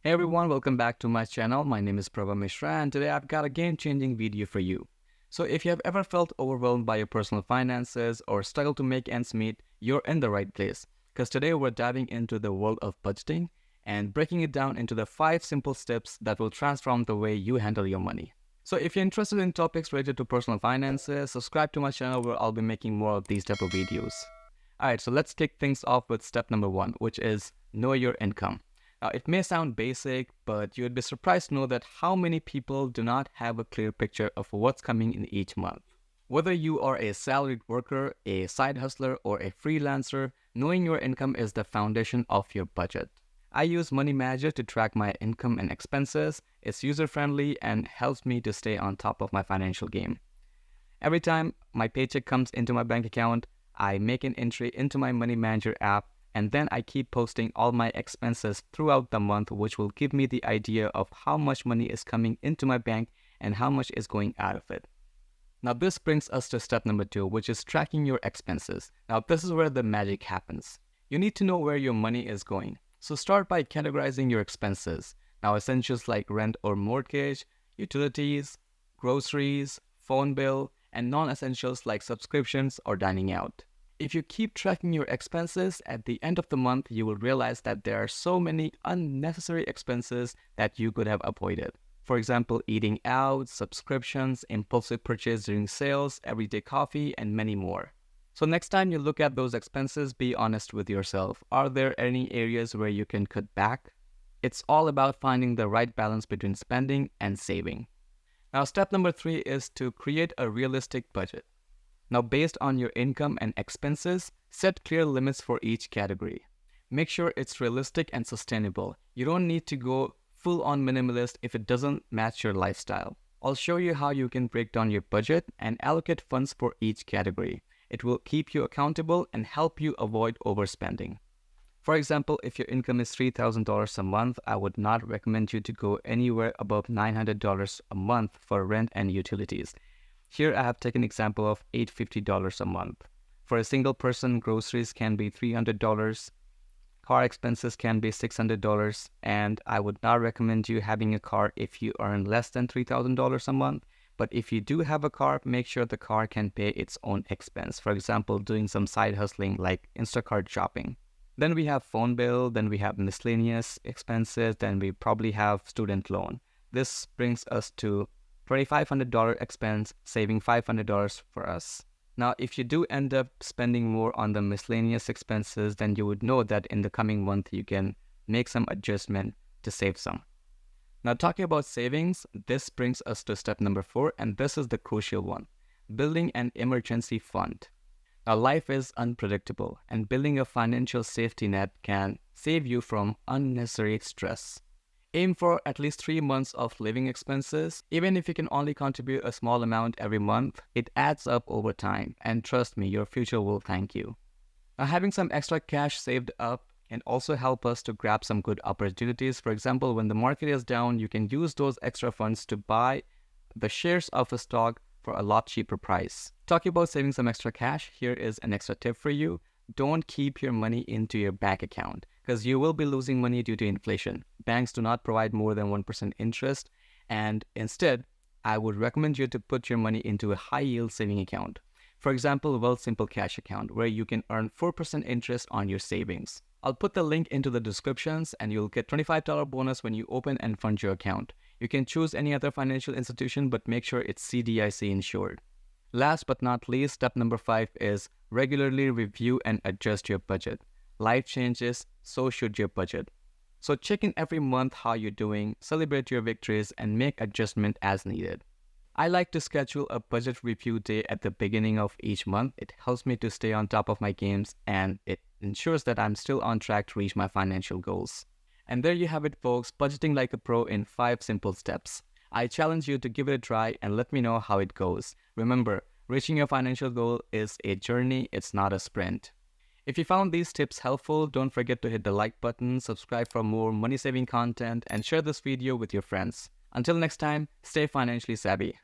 Hey everyone, welcome back to my channel. My name is Prabha Mishra and today I've got a game-changing video for you. So if you have ever felt overwhelmed by your personal finances or struggle to make ends meet, you're in the right place. Because today we're diving into the world of budgeting and breaking it down into the 5 simple steps that will transform the way you handle your money. So if you're interested in topics related to personal finances, subscribe to my channel where I'll be making more of these type of videos. Alright, so let's kick things off with step number 1, which is know your income. Now, it may sound basic, but you'd be surprised to know that how many people do not have a clear picture of what's coming in each month. Whether you are a salaried worker, a side hustler, or a freelancer, knowing your income is the foundation of your budget. I use Money Manager to track my income and expenses. It's user-friendly and helps me to stay on top of my financial game. Every time my paycheck comes into my bank account, I make an entry into my Money Manager app, and then I keep posting all my expenses throughout the month, which will give me the idea of how much money is coming into my bank and how much is going out of it. Now this brings us to step number 2, which is tracking your expenses. Now this is where the magic happens. You need to know where your money is going. So start by categorizing your expenses. Now essentials like rent or mortgage, utilities, groceries, phone bill, and non-essentials like subscriptions or dining out. If you keep tracking your expenses, at the end of the month, you will realize that there are so many unnecessary expenses that you could have avoided. For example, eating out, subscriptions, impulsive purchase during sales, everyday coffee, and many more. So next time you look at those expenses, be honest with yourself. Are there any areas where you can cut back? It's all about finding the right balance between spending and saving. Now, step number 3 is to create a realistic budget. Now, based on your income and expenses, set clear limits for each category. Make sure it's realistic and sustainable. You don't need to go full-on minimalist if it doesn't match your lifestyle. I'll show you how you can break down your budget and allocate funds for each category. It will keep you accountable and help you avoid overspending. For example, if your income is $3,000 a month, I would not recommend you to go anywhere above $900 a month for rent and utilities. Here I have taken an example of $850 a month. For a single person, groceries can be $300, car expenses can be $600, and I would not recommend you having a car if you earn less than $3,000 a month. But if you do have a car, make sure the car can pay its own expense. For example, doing some side hustling like Instacart shopping. Then we have phone bill, then we have miscellaneous expenses, then we probably have student loan. This brings us to $2,500 expense, saving $500 for us. Now, if you do end up spending more on the miscellaneous expenses, then you would know that in the coming month, you can make some adjustment to save some. Now, talking about savings, this brings us to step number 4, and this is the crucial one, building an emergency fund. Now, life is unpredictable, and building a financial safety net can save you from unnecessary stress. Aim for at least 3 months of living expenses. Even if you can only contribute a small amount every month, it adds up over time. And trust me, your future will thank you. Now, having some extra cash saved up can also help us to grab some good opportunities. For example, when the market is down, you can use those extra funds to buy the shares of a stock for a lot cheaper price. Talking about saving some extra cash, here is an extra tip for you. Don't keep your money into your bank account because you will be losing money due to inflation. Banks do not provide more than 1% interest, and instead, I would recommend you to put your money into a high-yield saving account. For example, Wealthsimple Cash account, where you can earn 4% interest on your savings. I'll put the link into the descriptions, and you'll get $25 bonus when you open and fund your account. You can choose any other financial institution, but make sure it's CDIC insured. Last but not least, step number 5 is regularly review and adjust your budget. Life changes, so should your budget. So check in every month how you're doing, celebrate your victories, and make adjustment as needed. I like to schedule a budget review day at the beginning of each month. It helps me to stay on top of my games, and it ensures that I'm still on track to reach my financial goals. And there you have it, folks, budgeting like a pro in 5 simple steps. I challenge you to give it a try and let me know how it goes. Remember, reaching your financial goal is a journey, it's not a sprint. If you found these tips helpful, don't forget to hit the like button, subscribe for more money-saving content, and share this video with your friends. Until next time, stay financially savvy.